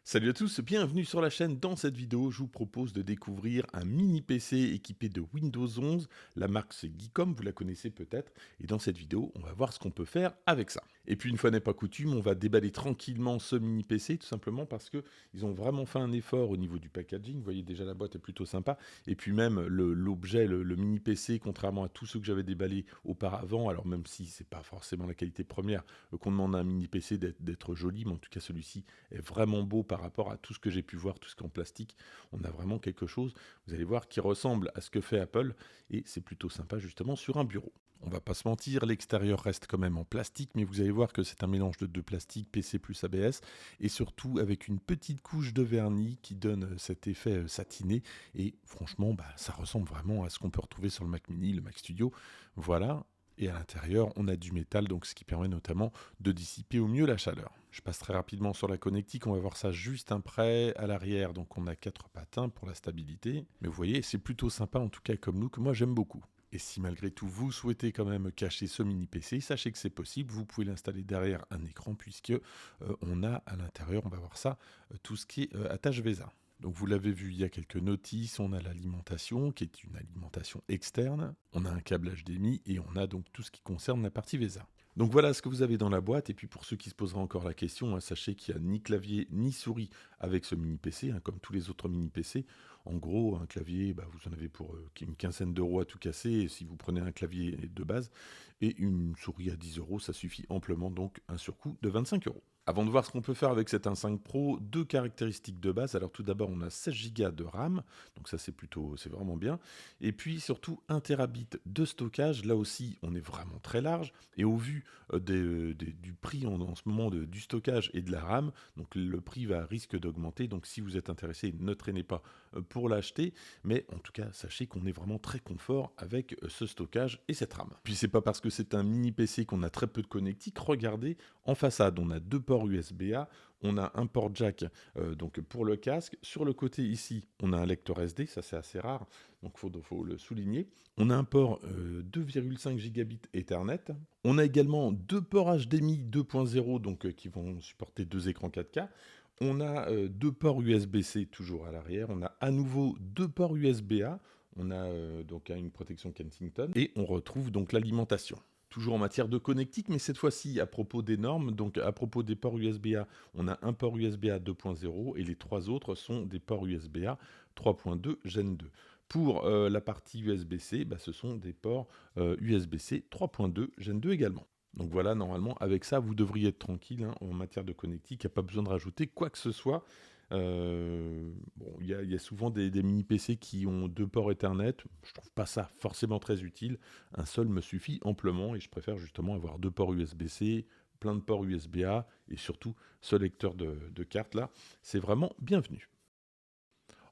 Salut à tous, bienvenue sur la chaîne. Dans cette vidéo, je vous propose de découvrir un mini PC équipé de Windows 11. La marque c'est Geekom, vous la connaissez peut-être. Et dans cette vidéo, on va voir ce qu'on peut faire avec ça. Et puis une fois n'est pas coutume, on va déballer tranquillement ce mini PC, tout simplement parce que ils ont vraiment fait un effort au niveau du packaging. Vous voyez déjà la boîte est plutôt sympa. Et puis même l'objet, le mini PC, contrairement à tous ceux que j'avais déballés auparavant, alors même si c'est pas forcément la qualité première qu'on demande à un mini PC d'être joli, mais en tout cas celui-ci est vraiment beau par rapport à tout ce que j'ai pu voir, tout ce qui est en plastique. On a vraiment quelque chose, vous allez voir, qui ressemble à ce que fait Apple, et c'est plutôt sympa justement sur un bureau. On va pas se mentir, l'extérieur reste quand même en plastique, mais vous allez voir que c'est un mélange de deux plastiques, PC plus ABS, et surtout avec une petite couche de vernis qui donne cet effet satiné, et franchement, ça ressemble vraiment à ce qu'on peut retrouver sur le Mac Mini, le Mac Studio. Voilà. Et à l'intérieur, on a du métal, donc ce qui permet notamment de dissiper au mieux la chaleur. Je passe très rapidement sur la connectique, on va voir ça juste après. À l'arrière, donc on a 4 patins pour la stabilité. Mais vous voyez, c'est plutôt sympa en tout cas comme nous, que moi j'aime beaucoup. Et si malgré tout vous souhaitez quand même cacher ce mini PC, sachez que c'est possible, vous pouvez l'installer derrière un écran puisque on a à l'intérieur, on va voir ça, tout ce qui est attache VESA. Donc vous l'avez vu, il y a quelques notices, on a l'alimentation qui est une alimentation externe, on a un câble HDMI et on a donc tout ce qui concerne la partie VESA. Donc voilà ce que vous avez dans la boîte, et puis pour ceux qui se poseraient encore la question, sachez qu'il n'y a ni clavier ni souris avec ce mini PC, comme tous les autres mini PC. En gros, un clavier, vous en avez pour une quinzaine d'euros à tout casser, et si vous prenez un clavier de base, et une souris à 10 euros, ça suffit amplement, donc un surcoût de 25 euros. Avant de voir ce qu'on peut faire avec cet 1.5 Pro, deux caractéristiques de base. Alors tout d'abord, on a 16 Go de RAM, donc ça c'est vraiment bien. Et puis surtout 1 Tbit de stockage. Là aussi, on est vraiment très large. Et au vu du prix en ce moment du stockage et de la RAM, donc le prix risque d'augmenter. Donc si vous êtes intéressé, ne traînez pas pour l'acheter. Mais en tout cas, sachez qu'on est vraiment très confort avec ce stockage et cette RAM. Puis c'est pas parce que c'est un mini PC qu'on a très peu de connectique. Regardez, en façade, on a deux ports USB-A, on a un port jack donc pour le casque. Sur le côté ici, on a un lecteur SD, ça c'est assez rare, donc faut le souligner. On a un port 2,5 gigabits Ethernet. On a également deux ports HDMI 2.0 donc qui vont supporter deux écrans 4K. On a deux ports USB-C toujours à l'arrière. On a à nouveau deux ports USB-A. On a donc une protection Kensington et on retrouve donc l'alimentation. Toujours en matière de connectique, mais cette fois-ci à propos des normes, donc à propos des ports USB-A, on a un port USB-A 2.0 et les trois autres sont des ports USB-A 3.2 Gen 2. Pour la partie USB-C, ce sont des ports USB-C 3.2 Gen 2 également. Donc voilà, normalement, avec ça, vous devriez être tranquille en matière de connectique. Il n'y a pas besoin de rajouter quoi que ce soit. Il y a souvent des mini PC qui ont deux ports Ethernet. Je trouve pas ça forcément très utile. Un seul me suffit amplement et je préfère justement avoir deux ports USB-C, plein de ports USB-A et surtout ce lecteur de carte là. C'est vraiment bienvenu.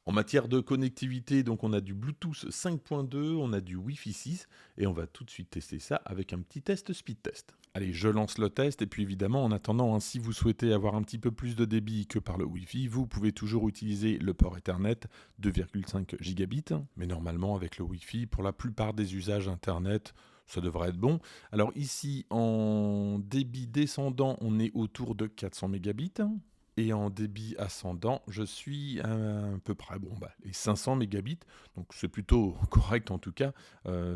En matière de connectivité, donc on a du Bluetooth 5.2, on a du Wi-Fi 6 et on va tout de suite tester ça avec un petit test speed test. Allez, je lance le test et puis évidemment en attendant, si vous souhaitez avoir un petit peu plus de débit que par le Wi-Fi, vous pouvez toujours utiliser le port Ethernet 2,5 gigabits, mais normalement avec le Wi-Fi, pour la plupart des usages Internet, ça devrait être bon. Alors ici, en débit descendant, on est autour de 400 mégabits. Et en débit ascendant, je suis à peu près les 500 mégabits. Donc c'est plutôt correct en tout cas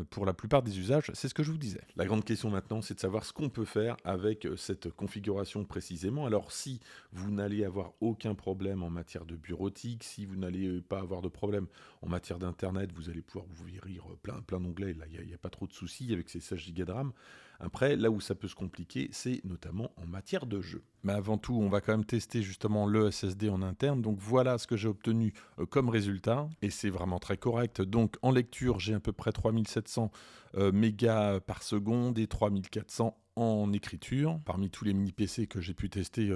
pour la plupart des usages. C'est ce que je vous disais. La grande question maintenant, c'est de savoir ce qu'on peut faire avec cette configuration précisément. Alors si vous n'allez avoir aucun problème en matière de bureautique, si vous n'allez pas avoir de problème en matière d'internet, vous allez pouvoir vous ouvrir plein d'onglets. Là, il n'y a pas trop de soucis avec ces 16 Go de RAM. Après, là où ça peut se compliquer, c'est notamment en matière de jeu. Mais avant tout, on va quand même tester justement le SSD en interne. Donc voilà ce que j'ai obtenu comme résultat. Et c'est vraiment très correct. Donc en lecture, j'ai à peu près 3700 mégas par seconde et 3400 en écriture. Parmi tous les mini PC que j'ai pu tester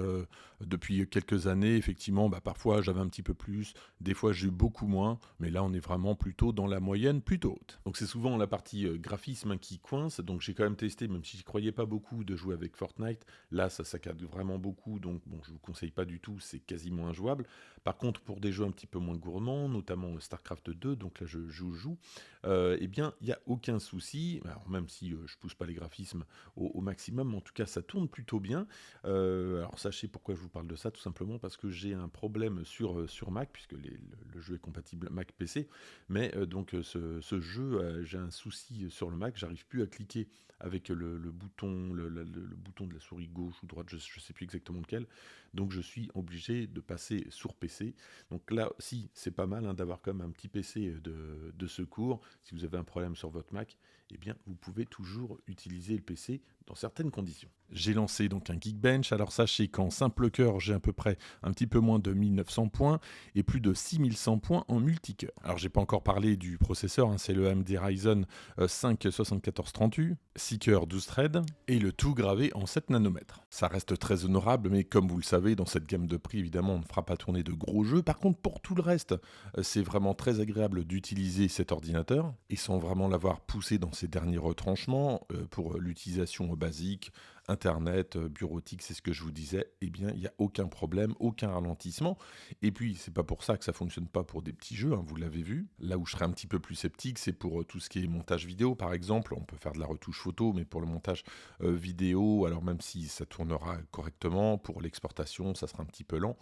depuis quelques années, effectivement, parfois j'avais un petit peu plus, des fois j'ai eu beaucoup moins, mais là on est vraiment plutôt dans la moyenne plutôt haute. Donc c'est souvent la partie graphisme qui coince, donc j'ai quand même testé, même si je croyais pas beaucoup, de jouer avec Fortnite. Là ça saccade vraiment beaucoup, donc bon, je vous conseille pas du tout, c'est quasiment injouable. Par contre, pour des jeux un petit peu moins gourmands, notamment StarCraft 2, donc là je joue, eh bien il n'y a aucun souci. souci, alors même si je pousse pas les graphismes au maximum, en tout cas ça tourne plutôt bien. Alors sachez pourquoi je vous parle de ça, tout simplement parce que j'ai un problème sur Mac, puisque le jeu est compatible Mac PC, mais donc ce jeu, j'ai un souci sur le Mac, j'arrive plus à cliquer avec le bouton, le bouton de la souris gauche ou droite, je ne sais plus exactement lequel, donc je suis obligé de passer sur PC. Donc là, si, c'est pas mal d'avoir quand même un petit PC de secours. Si vous avez un problème sur votre Mac, eh bien, vous pouvez toujours utiliser le PC dans certaines conditions. J'ai lancé donc un Geekbench. Alors sachez qu'en simple cœur, j'ai à peu près un petit peu moins de 1900 points et plus de 6100 points en multicœur. Alors j'ai pas encore parlé du processeur, c'est le AMD Ryzen 5 7430U, 6 cœurs 12 threads et le tout gravé en 7 nanomètres. Ça reste très honorable, mais comme vous le savez, dans cette gamme de prix, évidemment, on ne fera pas tourner de gros jeux. Par contre, pour tout le reste, c'est vraiment très agréable d'utiliser cet ordinateur et sans vraiment l'avoir poussé dans ses derniers retranchements pour l'utilisation basique, Internet, bureautique, c'est ce que je vous disais, eh bien, il n'y a aucun problème, aucun ralentissement. Et puis, c'est pas pour ça que ça fonctionne pas pour des petits jeux, vous l'avez vu. Là où je serais un petit peu plus sceptique, c'est pour tout ce qui est montage vidéo, par exemple. On peut faire de la retouche photo, mais pour le montage vidéo, alors même si ça tournera correctement, pour l'exportation, ça sera un petit peu lent.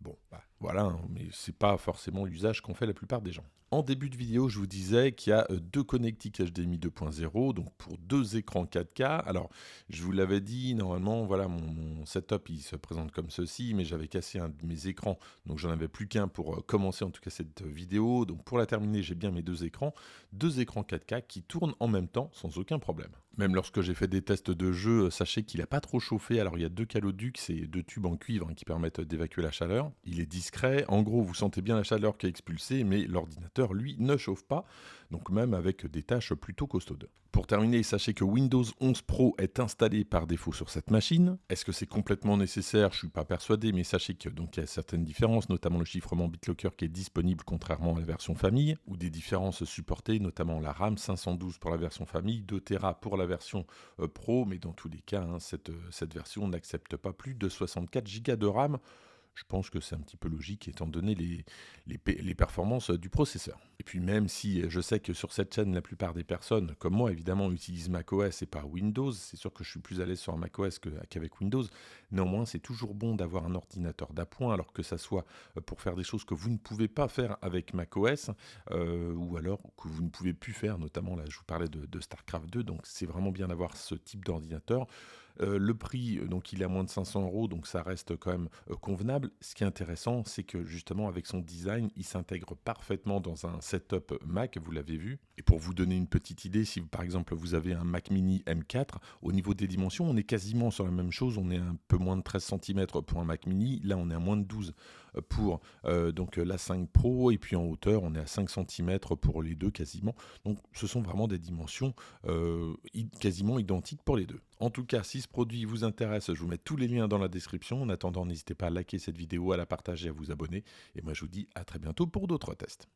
Bon, voilà, mais c'est pas forcément l'usage qu'ont fait la plupart des gens. En début de vidéo, je vous disais qu'il y a deux connectiques HDMI 2.0, donc pour deux écrans 4K. Alors, je vous l'avais dit, normalement, voilà, mon setup, il se présente comme ceci, mais j'avais cassé un de mes écrans, donc j'en avais plus qu'un pour commencer en tout cas cette vidéo. Donc pour la terminer, j'ai bien mes deux écrans 4K qui tournent en même temps sans aucun problème. Même lorsque j'ai fait des tests de jeu, sachez qu'il n'a pas trop chauffé. Alors il y a deux caloducs et deux tubes en cuivre qui permettent d'évacuer la chaleur. Il est discret, en gros vous sentez bien la chaleur qui est expulsée, mais l'ordinateur lui ne chauffe pas, donc même avec des tâches plutôt costaudes. Pour terminer, sachez que Windows 11 Pro est installé par défaut sur cette machine. Est-ce que c'est complètement nécessaire? Je ne suis pas persuadé, mais sachez qu'il y a certaines différences, notamment le chiffrement BitLocker qui est disponible contrairement à la version famille, ou des différences supportées, notamment la RAM 512 pour la version famille, 2 Tera pour la version Pro, mais dans tous les cas, cette version n'accepte pas plus de 64 Go de RAM. Je pense que c'est un petit peu logique étant donné les performances du processeur. Et puis même si je sais que sur cette chaîne, la plupart des personnes, comme moi évidemment, utilisent macOS et pas Windows, c'est sûr que je suis plus à l'aise sur un macOS qu'avec Windows. Néanmoins, c'est toujours bon d'avoir un ordinateur d'appoint, alors que ça soit pour faire des choses que vous ne pouvez pas faire avec macOS, ou alors que vous ne pouvez plus faire, notamment là je vous parlais de StarCraft 2, donc c'est vraiment bien d'avoir ce type d'ordinateur. Le prix, donc il est à moins de 500 €, donc ça reste quand même convenable. Ce qui est intéressant, c'est que justement avec son design, il s'intègre parfaitement dans un setup Mac, vous l'avez vu. Et pour vous donner une petite idée, si par exemple vous avez un Mac Mini M4, au niveau des dimensions, on est quasiment sur la même chose. On est un peu moins de 13 cm pour un Mac Mini. Là, on est à moins de 12 pour donc la 5 Pro. Et puis en hauteur, on est à 5 cm pour les deux quasiment. Donc ce sont vraiment des dimensions quasiment identiques pour les deux. En tout cas, si ce produit vous intéresse, je vous mets tous les liens dans la description. En attendant, n'hésitez pas à liker cette vidéo, à la partager, à vous abonner. Et moi, je vous dis à très bientôt pour d'autres tests.